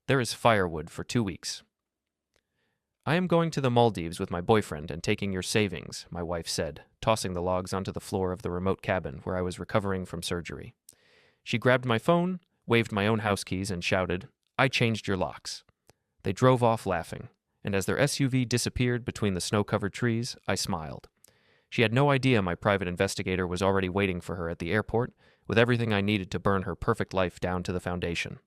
There is firewood for 2 weeks. I am going to the Maldives with my boyfriend and taking your savings, my wife said, tossing the logs onto the floor of the remote cabin where I was recovering from surgery. She grabbed my phone, waved my own house keys, and shouted, "I changed your locks." They drove off laughing, and as their SUV disappeared between the snow-covered trees, I smiled. She had no idea my private investigator was already waiting for her at the airport, with everything I needed to burn her perfect life down to the foundation.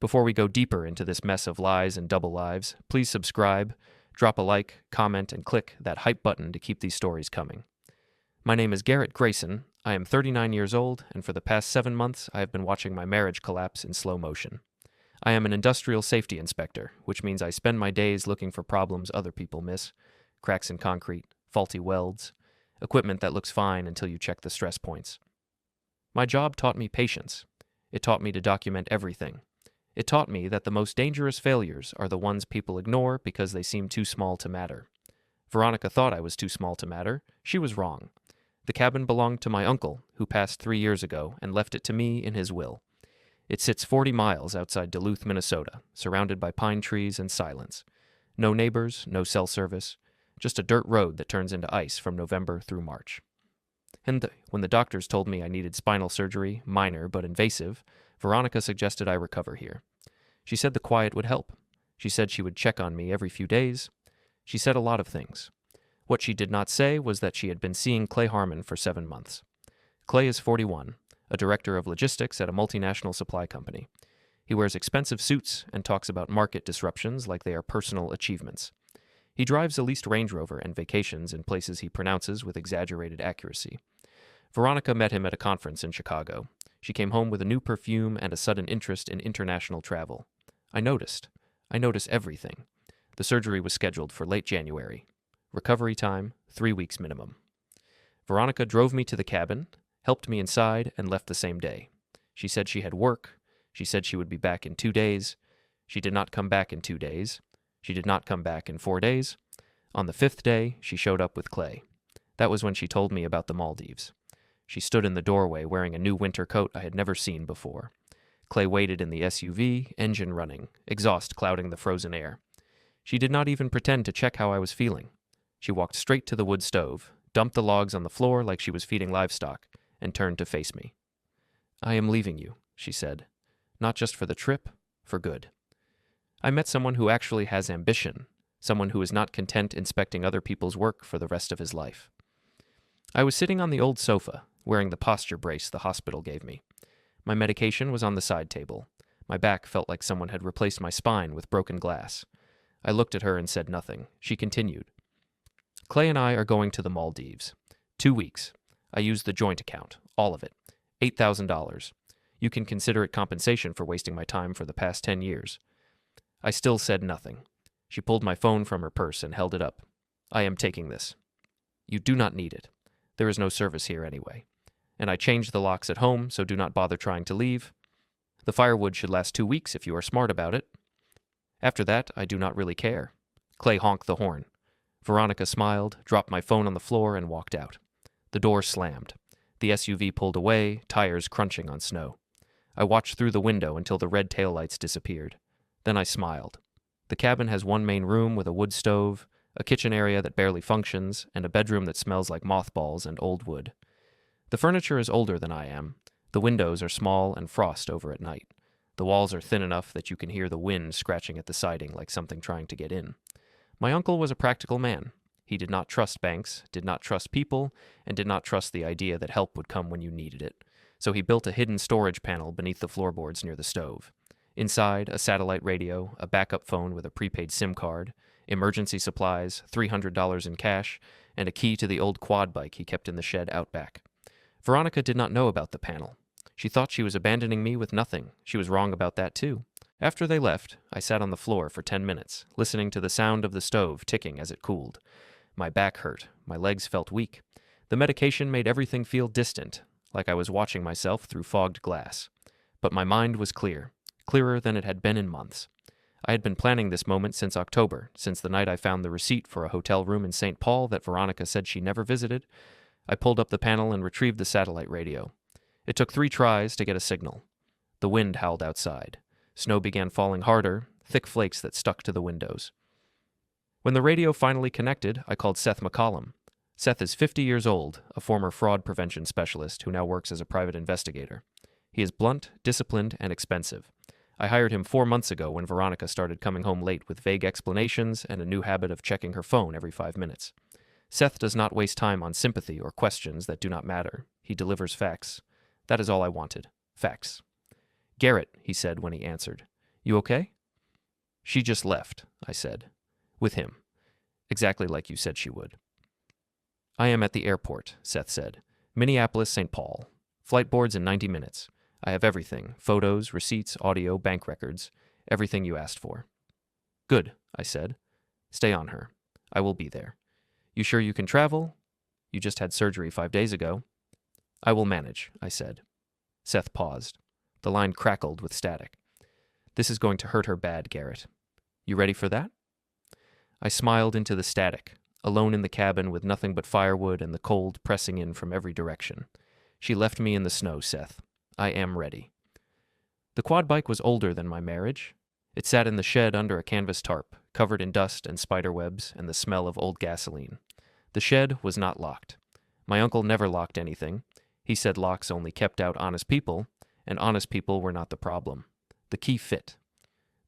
Before we go deeper into this mess of lies and double lives, please subscribe, drop a like, comment, and click that hype button to keep these stories coming. My name is Garrett Grayson. I am 39 years old, and for the past 7 months, I have been watching my marriage collapse in slow motion. I am an industrial safety inspector, which means I spend my days looking for problems other people miss: cracks in concrete, faulty welds, equipment that looks fine until you check the stress points. My job taught me patience. It taught me to document everything. It taught me that the most dangerous failures are the ones people ignore because they seem too small to matter. Veronica thought I was too small to matter. She was wrong. The cabin belonged to my uncle, who passed 3 years ago, and left it to me in his will. It sits 40 miles outside Duluth, Minnesota, surrounded by pine trees and silence. No neighbors, no cell service, just a dirt road that turns into ice from November through March. And when the doctors told me I needed spinal surgery, minor but invasive, Veronica suggested I recover here. She said the quiet would help. She said she would check on me every few days. She said a lot of things. What she did not say was that she had been seeing Clay Harmon for 7 months. Clay is 41, a director of logistics at a multinational supply company. He wears expensive suits and talks about market disruptions like they are personal achievements. He drives a leased Range Rover and vacations in places he pronounces with exaggerated accuracy. Veronica met him at a conference in Chicago. She came home with a new perfume and a sudden interest in international travel. I noticed. I notice everything. The surgery was scheduled for late January. Recovery time, 3 weeks minimum. Veronica drove me to the cabin, helped me inside, and left the same day. She said she had work. She said she would be back in 2 days. She did not come back in 2 days. She did not come back in 4 days. On the 5th day, she showed up with Clay. That was when she told me about the Maldives. She stood in the doorway wearing a new winter coat I had never seen before. Clay waited in the SUV, engine running, exhaust clouding the frozen air. She did not even pretend to check how I was feeling. She walked straight to the wood stove, dumped the logs on the floor like she was feeding livestock, and turned to face me. "I am leaving you," she said. "Not just for the trip, for good." I met someone who actually has ambition, someone who is not content inspecting other people's work for the rest of his life. I was sitting on the old sofa, wearing the posture brace the hospital gave me. My medication was on the side table. My back felt like someone had replaced my spine with broken glass. I looked at her and said nothing. She continued. "Clay and I are going to the Maldives. 2 weeks. I used the joint account, all of it. $8,000. You can consider it compensation for wasting my time for the past 10 years. I still said nothing. She pulled my phone from her purse and held it up. "I am taking this." "You do not need it. There is no service here anyway. And I changed the locks at home, so do not bother trying to leave. The firewood should last 2 weeks if you are smart about it. After that, I do not really care." Clay honked the horn. Veronica smiled, dropped my phone on the floor, and walked out. The door slammed. The SUV pulled away, tires crunching on snow. I watched through the window until the red taillights disappeared. Then I smiled. The cabin has one main room with a wood stove, a kitchen area that barely functions, and a bedroom that smells like mothballs and old wood. The furniture is older than I am. The windows are small and frost over at night. The walls are thin enough that you can hear the wind scratching at the siding like something trying to get in. My uncle was a practical man. He did not trust banks, did not trust people, and did not trust the idea that help would come when you needed it. So he built a hidden storage panel beneath the floorboards near the stove. Inside, a satellite radio, a backup phone with a prepaid SIM card, emergency supplies, $300 in cash, and a key to the old quad bike he kept in the shed out back. Veronica did not know about the panel. She thought she was abandoning me with nothing. She was wrong about that, too. After they left, I sat on the floor for 10 minutes, listening to the sound of the stove ticking as it cooled. My back hurt. My legs felt weak. The medication made everything feel distant, like I was watching myself through fogged glass. But my mind was clear, clearer than it had been in months. I had been planning this moment since October, since the night I found the receipt for a hotel room in St. Paul that Veronica said she never visited. I pulled up the panel and retrieved the satellite radio. It took 3 tries to get a signal. The wind howled outside. Snow began falling harder, thick flakes that stuck to the windows. When the radio finally connected, I called Seth McCollum. Seth is 50 years old, a former fraud prevention specialist who now works as a private investigator. He is blunt, disciplined, and expensive. I hired him 4 months ago when Veronica started coming home late with vague explanations and a new habit of checking her phone every 5 minutes. Seth does not waste time on sympathy or questions that do not matter. He delivers facts. That is all I wanted. Facts. "Garrett," he said when he answered. "You okay?" "She just left," I said. "With him. Exactly like you said she would." "I am at the airport," Seth said. "Minneapolis, St. Paul. Flight boards in 90 minutes. I have everything. Photos, receipts, audio, bank records. Everything you asked for." "Good," I said. "Stay on her. I will be there. You sure you can travel? You just had surgery 5 days ago." "I will manage," I said. Seth paused. The line crackled with static. "This is going to hurt her bad, Garrett. You ready for that?" I smiled into the static, alone in the cabin with nothing but firewood and the cold pressing in from every direction. "She left me in the snow, Seth. I am ready." The quad bike was older than my marriage. It sat in the shed under a canvas tarp, covered in dust and spider webs and the smell of old gasoline. The shed was not locked. My uncle never locked anything. He said locks only kept out honest people, and honest people were not the problem. The key fit.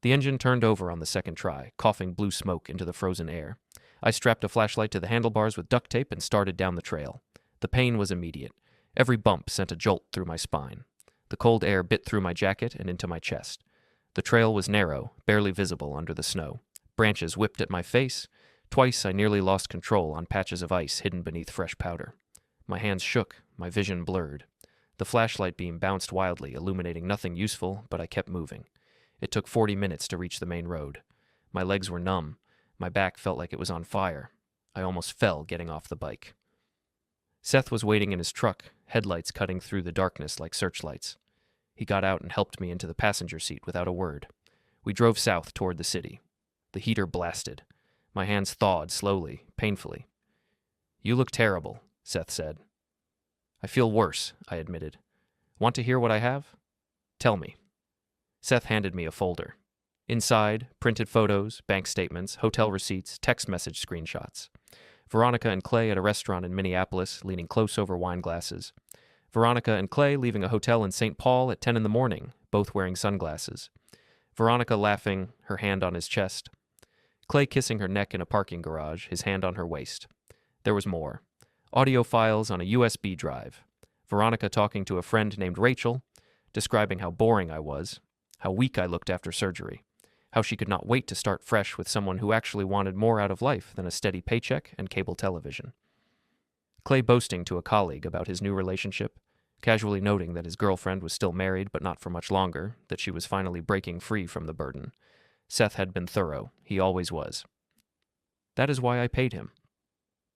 The engine turned over on the second try, coughing blue smoke into the frozen air. I strapped a flashlight to the handlebars with duct tape and started down the trail. The pain was immediate. Every bump sent a jolt through my spine. The cold air bit through my jacket and into my chest. The trail was narrow, barely visible under the snow. Branches whipped at my face. Twice I nearly lost control on patches of ice hidden beneath fresh powder. My hands shook, my vision blurred. The flashlight beam bounced wildly, illuminating nothing useful, but I kept moving. It took 40 minutes to reach the main road. My legs were numb. My back felt like it was on fire. I almost fell getting off the bike. Seth was waiting in his truck, headlights cutting through the darkness like searchlights. He got out and helped me into the passenger seat without a word. We drove south toward the city. The heater blasted. My hands thawed slowly, painfully. "You look terrible," Seth said. "I feel worse," I admitted. "Want to hear what I have?" "Tell me." Seth handed me a folder. Inside, printed photos, bank statements, hotel receipts, text message screenshots. Veronica and Clay at a restaurant in Minneapolis, leaning close over wine glasses. Veronica and Clay leaving a hotel in St. Paul at 10 in the morning, both wearing sunglasses. Veronica laughing, her hand on his chest. Clay kissing her neck in a parking garage, his hand on her waist. There was more. Audio files on a USB drive. Veronica talking to a friend named Rachel, describing how boring I was, how weak I looked after surgery, how she could not wait to start fresh with someone who actually wanted more out of life than a steady paycheck and cable television. Clay boasting to a colleague about his new relationship, casually noting that his girlfriend was still married but not for much longer, that she was finally breaking free from the burden. Seth had been thorough. He always was. "That is why I paid him."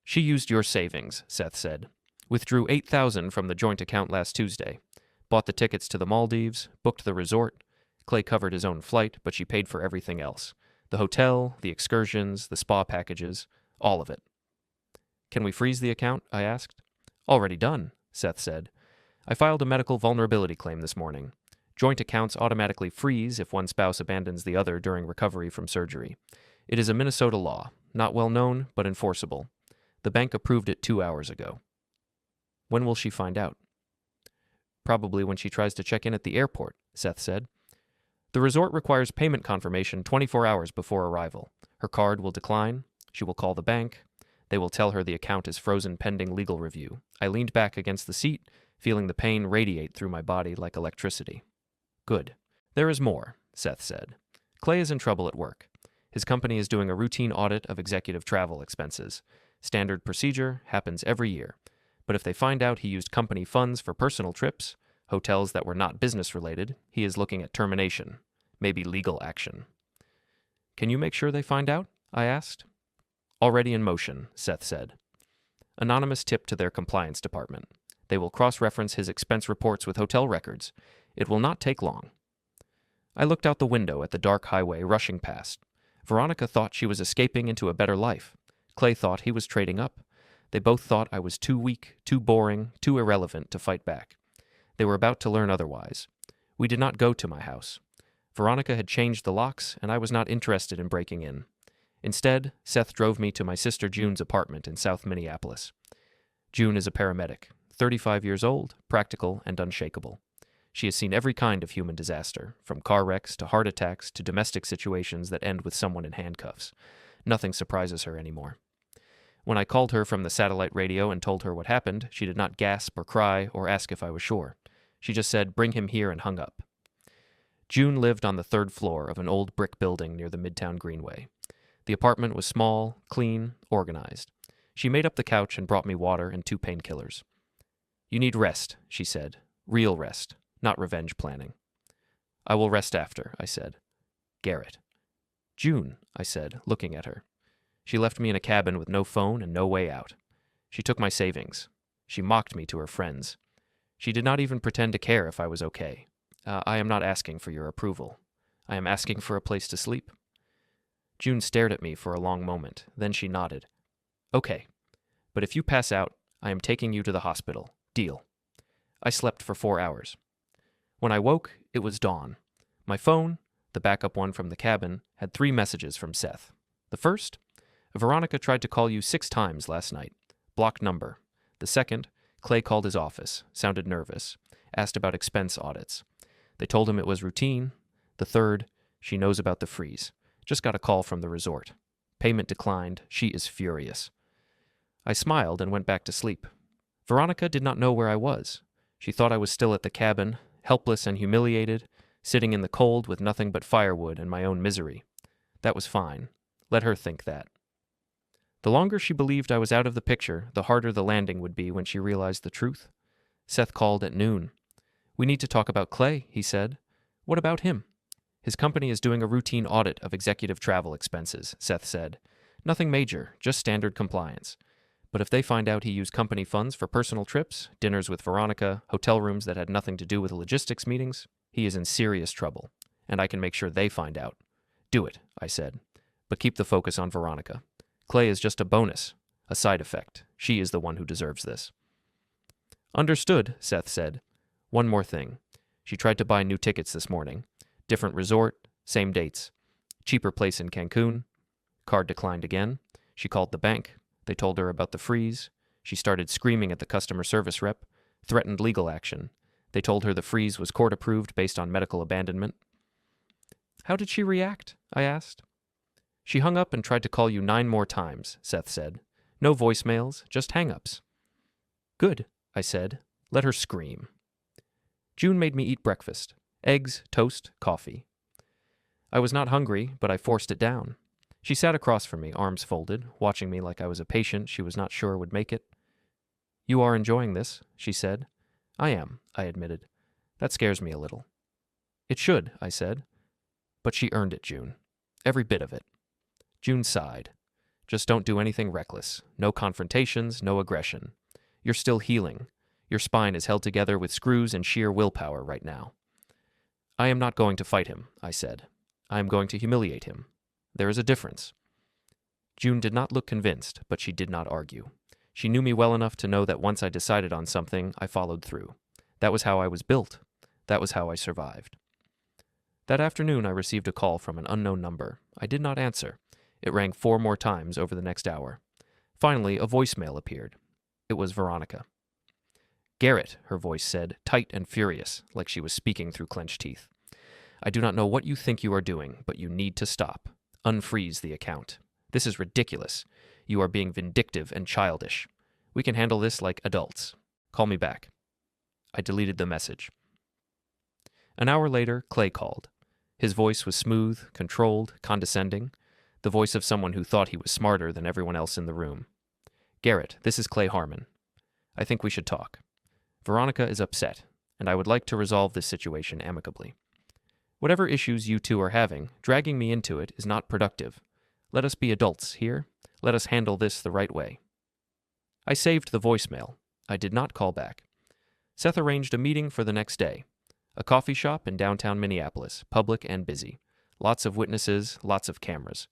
"She used your savings," Seth said. "Withdrew $8,000 from the joint account last Tuesday. Bought the tickets to the Maldives, booked the resort. Clay covered his own flight, but she paid for everything else. The hotel, the excursions, the spa packages, all of it." "Can we freeze the account?" I asked. "Already done," Seth said. "I filed a medical vulnerability claim this morning. Joint accounts automatically freeze if one spouse abandons the other during recovery from surgery. It is a Minnesota law, not well known, but enforceable. The bank approved it 2 hours ago." "When will she find out?" "Probably when she tries to check in at the airport," Seth said. "The resort requires payment confirmation 24 hours before arrival. Her card will decline. She will call the bank. They will tell her the account is frozen pending legal review." I leaned back against the seat, feeling the pain radiate through my body like electricity. "Good. There is more," Seth said. "Clay is in trouble at work. His company is doing a routine audit of executive travel expenses. Standard procedure, happens every year. But if they find out he used company funds for personal trips, hotels that were not business-related, he is looking at termination, maybe legal action." "Can you make sure they find out?" I asked. "Already in motion," Seth said. Anonymous tip to their compliance department. They will cross-reference his expense reports with hotel records. It will not take long. I looked out the window at the dark highway rushing past. Veronica thought she was escaping into a better life. Clay thought he was trading up. They both thought I was too weak, too boring, too irrelevant to fight back. They were about to learn otherwise. We did not go to my house. Veronica had changed the locks, and I was not interested in breaking in. Instead, Seth drove me to my sister June's apartment in South Minneapolis. June is a paramedic, 35 years old, practical, and unshakable. She has seen every kind of human disaster, from car wrecks to heart attacks to domestic situations that end with someone in handcuffs. Nothing surprises her anymore. When I called her from the satellite radio and told her what happened, she did not gasp or cry or ask if I was sure. She just said, "Bring him here," and hung up. June lived on the third floor of an old brick building near the Midtown Greenway. The apartment was small, clean, organized. She made up the couch and brought me water and 2 painkillers. "You need rest," she said. "Real rest, not revenge planning." "I will rest after," I said. "Garrett." "June," I said, looking at her. She left me in a cabin with no phone and no way out. She took my savings. She mocked me to her friends. She did not even pretend to care if I was okay. I am not asking for your approval. I am asking for a place to sleep." June stared at me for a long moment. Then she nodded. "Okay, but if you pass out, I am taking you to the hospital. Deal." I slept for 4 hours. When I woke, it was dawn. My phone, the backup one from the cabin, had 3 messages from Seth. The first, "Veronica tried to call you 6 times last night. Blocked number." The second, Clay called his office, sounded nervous, asked about expense audits. They told him it was routine. The third, "She knows about the freeze. Just got a call from the resort. Payment declined. She is furious." I smiled and went back to sleep. Veronica did not know where I was. She thought I was still at the cabin, helpless and humiliated, sitting in the cold with nothing but firewood and my own misery. That was fine. Let her think that. The longer she believed I was out of the picture, the harder the landing would be when she realized the truth. Seth called at noon. "We need to talk about Clay," he said. "What about him?" "His company is doing a routine audit of executive travel expenses," Seth said. "Nothing major, just standard compliance. But if they find out he used company funds for personal trips, dinners with Veronica, hotel rooms that had nothing to do with logistics meetings, he is in serious trouble, and I can make sure they find out." "Do it," I said, "but keep the focus on Veronica. Clay is just a bonus, a side effect. She is the one who deserves this." "Understood," Seth said. "One more thing. She tried to buy new tickets this morning. Different resort, same dates. Cheaper place in Cancun. Card declined again. She called the bank. They told her about the freeze. She started screaming at the customer service rep, threatened legal action. They told her the freeze was court-approved based on medical abandonment." "How did she react?" I asked. "She hung up and tried to call you 9 more times," Seth said. "No voicemails, just hang-ups." "Good," I said. "Let her scream." June made me eat breakfast. Eggs, toast, coffee. I was not hungry, but I forced it down. She sat across from me, arms folded, watching me like I was a patient she was not sure would make it. "You are enjoying this," she said. "I am," I admitted. "That scares me a little." "It should," I said. "But she earned it, June. Every bit of it." June sighed. "Just don't do anything reckless. No confrontations, no aggression. You're still healing. Your spine is held together with screws and sheer willpower right now." "I am not going to fight him," I said. "I am going to humiliate him. There is a difference." June did not look convinced, but she did not argue. She knew me well enough to know that once I decided on something, I followed through. That was how I was built. That was how I survived. That afternoon, I received a call from an unknown number. I did not answer. It rang 4 more times over the next hour. Finally, a voicemail appeared. It was Veronica. "Garrett," her voice said, tight and furious, like she was speaking through clenched teeth. "I do not know what you think you are doing, but you need to stop. Unfreeze the account. This is ridiculous. You are being vindictive and childish. We can handle this like adults. Call me back." I deleted the message. An hour later, Clay called. His voice was smooth, controlled, condescending, the voice of someone who thought he was smarter than everyone else in the room. "Garrett, this is Clay Harmon. I think we should talk. Veronica is upset, and I would like to resolve this situation amicably. Whatever issues you two are having, dragging me into it is not productive. Let us be adults here. Let us handle this the right way." I saved the voicemail. I did not call back. Seth arranged a meeting for the next day. A coffee shop in downtown Minneapolis, public and busy. Lots of witnesses, lots of cameras.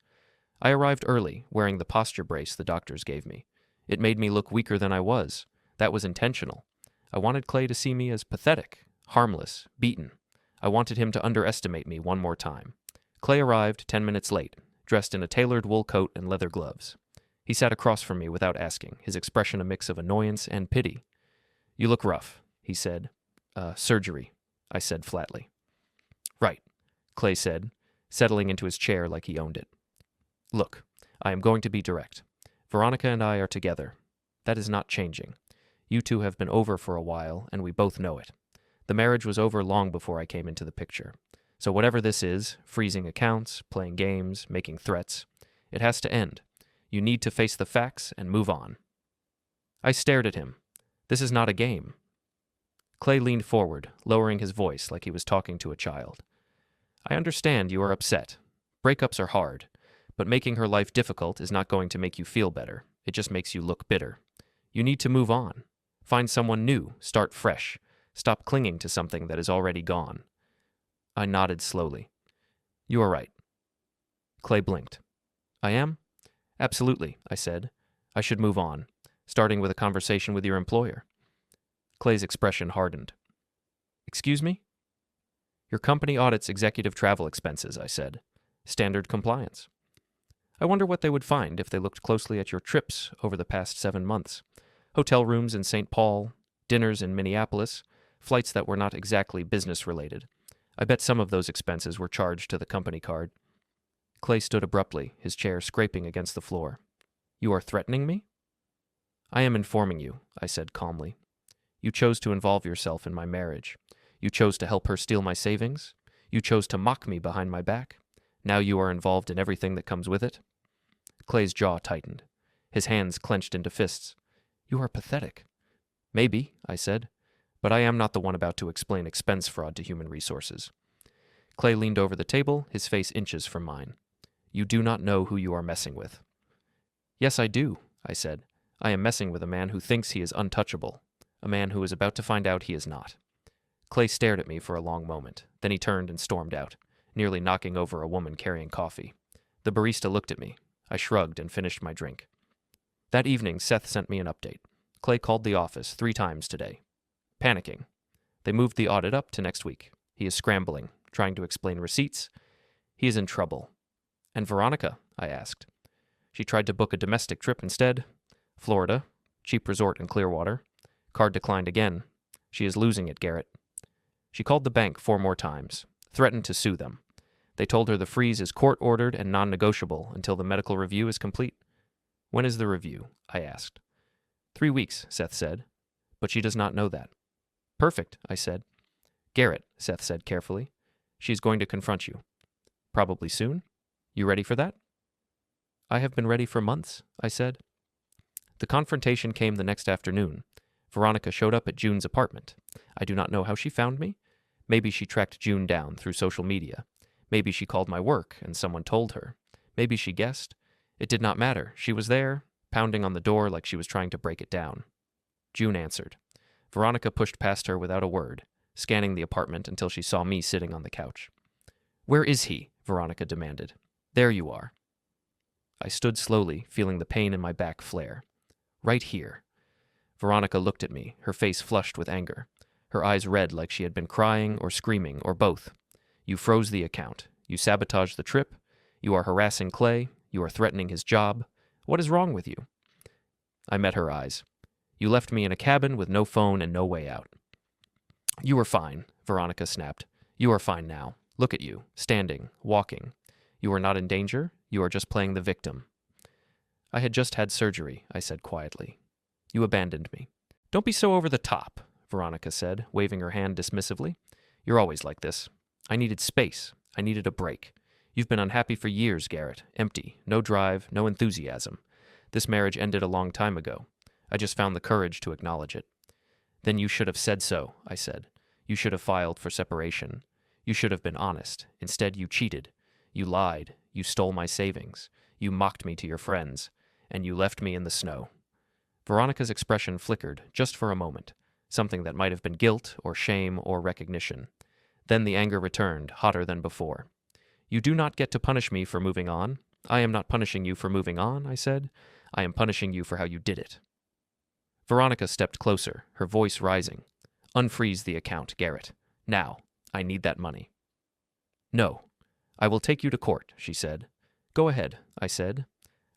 I arrived early, wearing the posture brace the doctors gave me. It made me look weaker than I was. That was intentional. I wanted Clay to see me as pathetic, harmless, beaten. I wanted him to underestimate me one more time. Clay arrived 10 minutes late, dressed in a tailored wool coat and leather gloves. He sat across from me without asking, his expression a mix of annoyance and pity. "You look rough," he said. Surgery," I said flatly. "Right," Clay said, settling into his chair like he owned it. "Look, I am going to be direct. Veronica and I are together. That is not changing. You two have been over for a while, and we both know it. The marriage was over long before I came into the picture. So whatever this is, freezing accounts, playing games, making threats, it has to end. You need to face the facts and move on." I stared at him. This is not a game. Clay leaned forward, lowering his voice like he was talking to a child. "I understand you are upset. Breakups are hard, but making her life difficult is not going to make you feel better. It just makes you look bitter. You need to move on. Find someone new, start fresh. Stop clinging to something that is already gone." I nodded slowly. "You are right." Clay blinked. "I am?" "Absolutely," I said. "I should move on, starting with a conversation with your employer." Clay's expression hardened. "Excuse me?" "Your company audits executive travel expenses," I said. "Standard compliance. I wonder what they would find if they looked closely at your trips over the past 7 months. Hotel rooms in St. Paul, dinners in Minneapolis, flights that were not exactly business-related. I bet some of those expenses were charged to the company card." Clay stood abruptly, his chair scraping against the floor. "You are threatening me?" "I am informing you," I said calmly. "You chose to involve yourself in my marriage. You chose to help her steal my savings. You chose to mock me behind my back. Now you are involved in everything that comes with it." Clay's jaw tightened. His hands clenched into fists. "You are pathetic." "Maybe," I said, "but I am not the one about to explain expense fraud to human resources." Clay leaned over the table, his face inches from mine. "You do not know who you are messing with." "Yes, I do," I said. "I am messing with a man who thinks he is untouchable, a man who is about to find out he is not." Clay stared at me for a long moment. Then he turned and stormed out, nearly knocking over a woman carrying coffee. The barista looked at me. I shrugged and finished my drink. That evening, Seth sent me an update. Clay called the office 3 times today. Panicking. They moved the audit up to next week. He is scrambling, trying to explain receipts. He is in trouble. "And Veronica?" I asked. "She tried to book a domestic trip instead. Florida, cheap resort in Clearwater. Card declined again. She is losing it, Garrett. She called the bank 4 more times, threatened to sue them. They told her the freeze is court-ordered and non-negotiable until the medical review is complete." "When is the review?" I asked. 3 weeks, Seth said. "But she does not know that." "Perfect," I said. "Garrett," Seth said carefully, "she is going to confront you. Probably soon. You ready for that?" "I have been ready for months," I said. The confrontation came the next afternoon. Veronica showed up at June's apartment. I do not know how she found me. Maybe she tracked June down through social media. Maybe she called my work and someone told her. Maybe she guessed. It did not matter. She was there, pounding on the door like she was trying to break it down. June answered. Veronica pushed past her without a word, scanning the apartment until she saw me sitting on the couch. "Where is he?" Veronica demanded. "There you are." I stood slowly, feeling the pain in my back flare. "Right here." Veronica looked at me, her face flushed with anger, her eyes red like she had been crying or screaming or both. "You froze the account. You sabotaged the trip. You are harassing Clay. You are threatening his job. What is wrong with you?" I met her eyes. "You left me in a cabin with no phone and no way out." "You were fine," Veronica snapped. "You are fine now. Look at you, standing, walking. You are not in danger. You are just playing the victim." "I had just had surgery," I said quietly. "You abandoned me." "Don't be so over the top," Veronica said, waving her hand dismissively. "You're always like this. I needed space. I needed a break. You've been unhappy for years, Garrett. Empty. No drive, no enthusiasm. This marriage ended a long time ago. I just found the courage to acknowledge it." "Then you should have said so," I said. "You should have filed for separation. You should have been honest. Instead, you cheated. You lied. You stole my savings. You mocked me to your friends. And you left me in the snow." Veronica's expression flickered, just for a moment, something that might have been guilt or shame or recognition. Then the anger returned, hotter than before. "You do not get to punish me for moving on. I am not punishing you for moving on," I said. "I am punishing you for how you did it." Veronica stepped closer, her voice rising. "Unfreeze the account, Garrett. Now. I need that money. No. I will take you to court, she said. Go ahead, I said.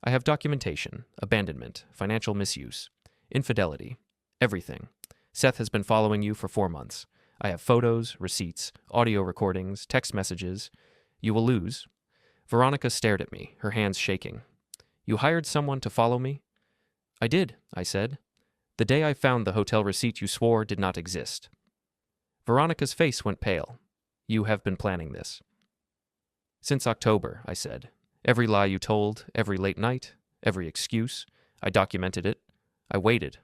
I have documentation, abandonment, financial misuse, infidelity, everything. Seth has been following you for 4 months. I have photos, receipts, audio recordings, text messages. You will lose. Veronica stared at me, her hands shaking. You hired someone to follow me? I did, I said. The day I found the hotel receipt you swore did not exist. Veronica's face went pale. You have been planning this. Since October, I said. Every lie you told, every late night, every excuse. I documented it. I waited.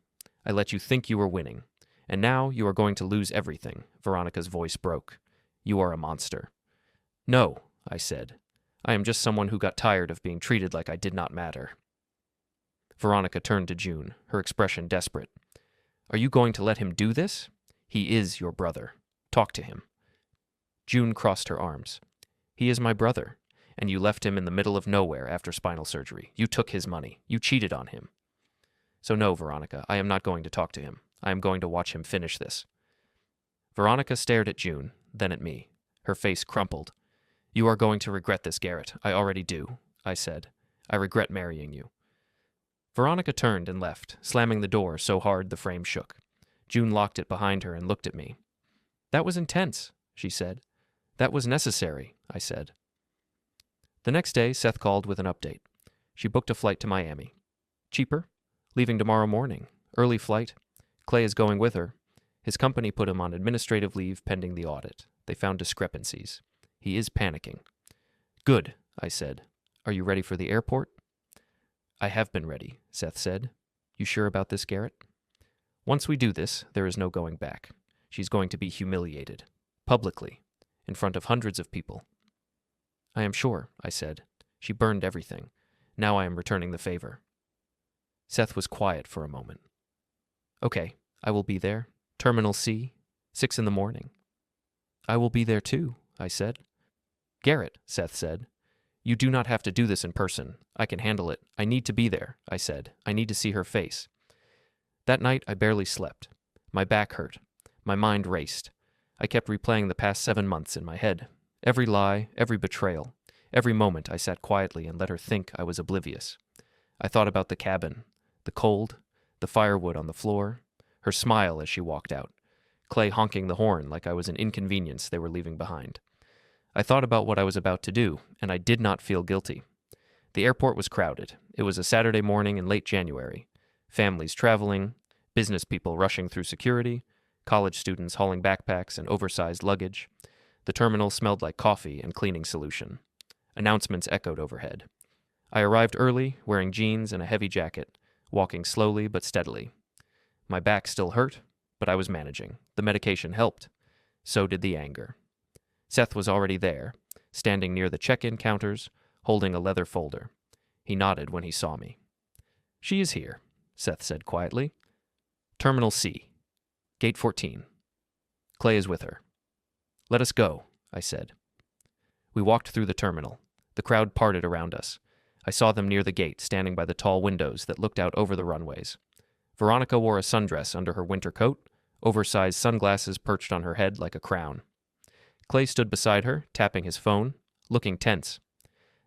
I let you think you were winning. And now you are going to lose everything. Veronica's voice broke. You are a monster. No, I said. I am just someone who got tired of being treated like I did not matter. Veronica turned to June, her expression desperate. Are you going to let him do this? He is your brother. Talk to him. June crossed her arms. He is my brother, and you left him in the middle of nowhere after spinal surgery. You took his money. You cheated on him. So no, Veronica, I am not going to talk to him. I am going to watch him finish this. Veronica stared at June, then at me. Her face crumpled. You are going to regret this, Garrett. I already do, I said. I regret marrying you. Veronica turned and left, slamming the door so hard the frame shook. June locked it behind her and looked at me. That was intense, she said. That was necessary, I said. The next day, Seth called with an update. She booked a flight to Miami. Cheaper? Leaving tomorrow morning. Early flight. Clay is going with her. His company put him on administrative leave pending the audit. They found discrepancies. He is panicking. Good, I said. Are you ready for the airport? I have been ready, Seth said. You sure about this, Garrett? Once we do this, there is no going back. She's going to be humiliated. Publicly. In front of hundreds of people. I am sure, I said. She burned everything. Now I am returning the favor. Seth was quiet for a moment. Okay, I will be there. Terminal C, 6 a.m. I will be there too, I said. Garrett, Seth said. You do not have to do this in person. I can handle it. I need to be there, I said. I need to see her face. That night I barely slept. My back hurt. My mind raced. I kept replaying the past 7 months in my head. Every lie, every betrayal. Every moment I sat quietly and let her think I was oblivious. I thought about the cabin, the cold, the firewood on the floor, her smile as she walked out, Clay honking the horn like I was an inconvenience they were leaving behind. I thought about what I was about to do, and I did not feel guilty. The airport was crowded. It was a Saturday morning in late January. Families traveling, business people rushing through security, college students hauling backpacks and oversized luggage. The terminal smelled like coffee and cleaning solution. Announcements echoed overhead. I arrived early, wearing jeans and a heavy jacket, walking slowly but steadily. My back still hurt, but I was managing. The medication helped. So did the anger. Seth was already there, standing near the check-in counters, holding a leather folder. He nodded when he saw me. She is here, Seth said quietly. Terminal C. Gate 14. Clay is with her. Let us go, I said. We walked through the terminal. The crowd parted around us. I saw them near the gate, standing by the tall windows that looked out over the runways. Veronica wore a sundress under her winter coat, oversized sunglasses perched on her head like a crown. Clay stood beside her, tapping his phone, looking tense.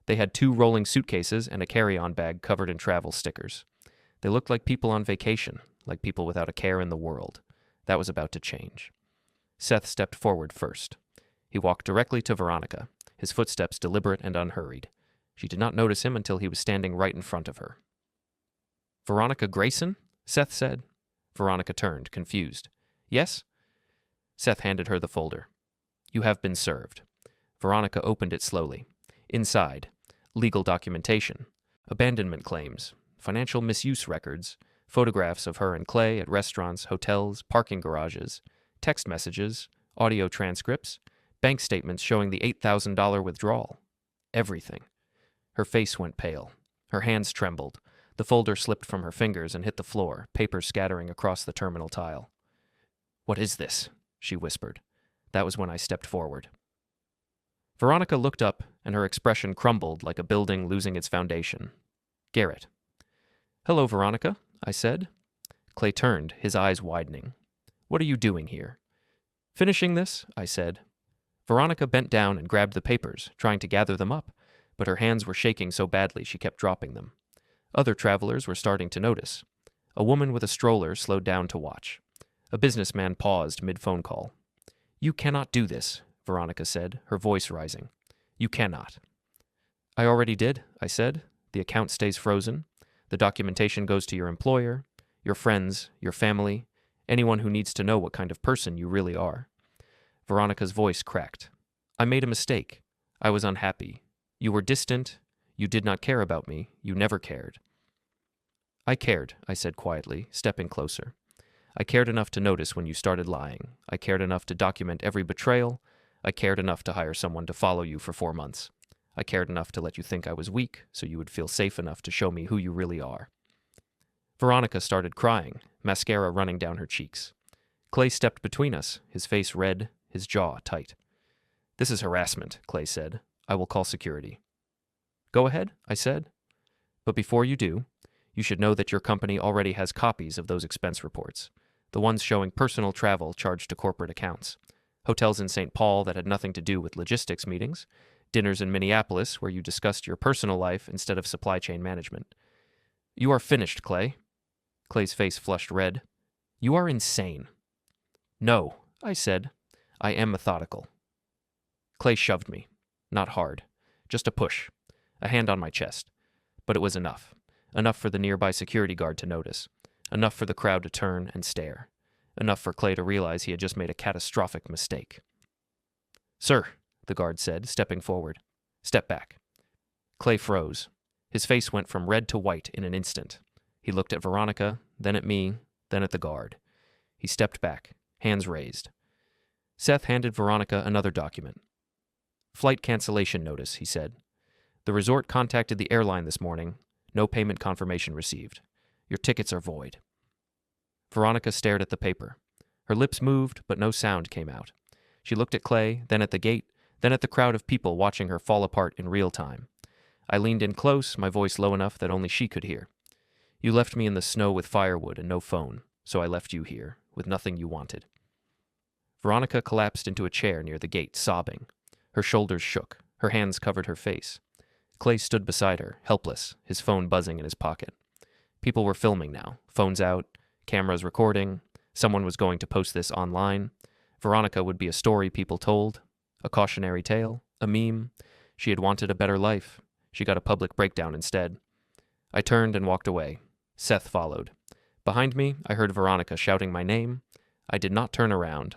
They had 2 rolling suitcases and a carry-on bag covered in travel stickers. They looked like people on vacation, like people without a care in the world. That was about to change. Seth stepped forward first. He walked directly to Veronica, his footsteps deliberate and unhurried. She did not notice him until he was standing right in front of her. Veronica Grayson? Seth said. Veronica turned, confused. Yes? Seth handed her the folder. You have been served. Veronica opened it slowly. Inside, legal documentation, abandonment claims, financial misuse records, photographs of her and Clay at restaurants, hotels, parking garages, text messages, audio transcripts, bank statements showing the $8,000 withdrawal. Everything. Her face went pale. Her hands trembled. The folder slipped from her fingers and hit the floor, paper scattering across the terminal tile. What is this? She whispered. That was when I stepped forward. Veronica looked up, and her expression crumbled like a building losing its foundation. Garrett. Hello, Veronica, I said. Clay turned, his eyes widening. What are you doing here? Finishing this, I said. Veronica bent down and grabbed the papers, trying to gather them up, but her hands were shaking so badly she kept dropping them. Other travelers were starting to notice. A woman with a stroller slowed down to watch. A businessman paused mid-phone call. "You cannot do this," Veronica said, her voice rising. "You cannot." "I already did," I said. "The account stays frozen. The documentation goes to your employer, your friends, your family, anyone who needs to know what kind of person you really are." Veronica's voice cracked. "I made a mistake. I was unhappy. You were distant. You did not care about me. You never cared." "I cared," I said quietly, stepping closer. "I cared enough to notice when you started lying. I cared enough to document every betrayal. I cared enough to hire someone to follow you for 4 months. I cared enough to let you think I was weak, so you would feel safe enough to show me who you really are." Veronica started crying, mascara running down her cheeks. Clay stepped between us, his face red, his jaw tight. "This is harassment," Clay said. "I will call security." "Go ahead," I said. "But before you do, you should know that your company already has copies of those expense reports, the ones showing personal travel charged to corporate accounts, hotels in St. Paul that had nothing to do with logistics meetings, dinners in Minneapolis where you discussed your personal life instead of supply chain management. You are finished, Clay." Clay's face flushed red. "You are insane." "No," I said. "I am methodical." Clay shoved me. Not hard. Just a push. A hand on my chest. But it was enough. Enough for the nearby security guard to notice. Enough for the crowd to turn and stare. Enough for Clay to realize he had just made a catastrophic mistake. "Sir," the guard said, stepping forward. "Step back." Clay froze. His face went from red to white in an instant. He looked at Veronica, then at me, then at the guard. He stepped back, hands raised. Seth handed Veronica another document. "Flight cancellation notice," he said. "The resort contacted the airline this morning. No payment confirmation received. Your tickets are void." Veronica stared at the paper. Her lips moved, but no sound came out. She looked at Clay, then at the gate, then at the crowd of people watching her fall apart in real time. I leaned in close, my voice low enough that only she could hear. "You left me in the snow with firewood and no phone, so I left you here, with nothing you wanted." Veronica collapsed into a chair near the gate, sobbing. Her shoulders shook. Her hands covered her face. Clay stood beside her, helpless, his phone buzzing in his pocket. People were filming now, phones out, cameras recording. Someone was going to post this online. Veronica would be a story people told, a cautionary tale, a meme. She had wanted a better life. She got a public breakdown instead. I turned and walked away. Seth followed. Behind me, I heard Veronica shouting my name. I did not turn around.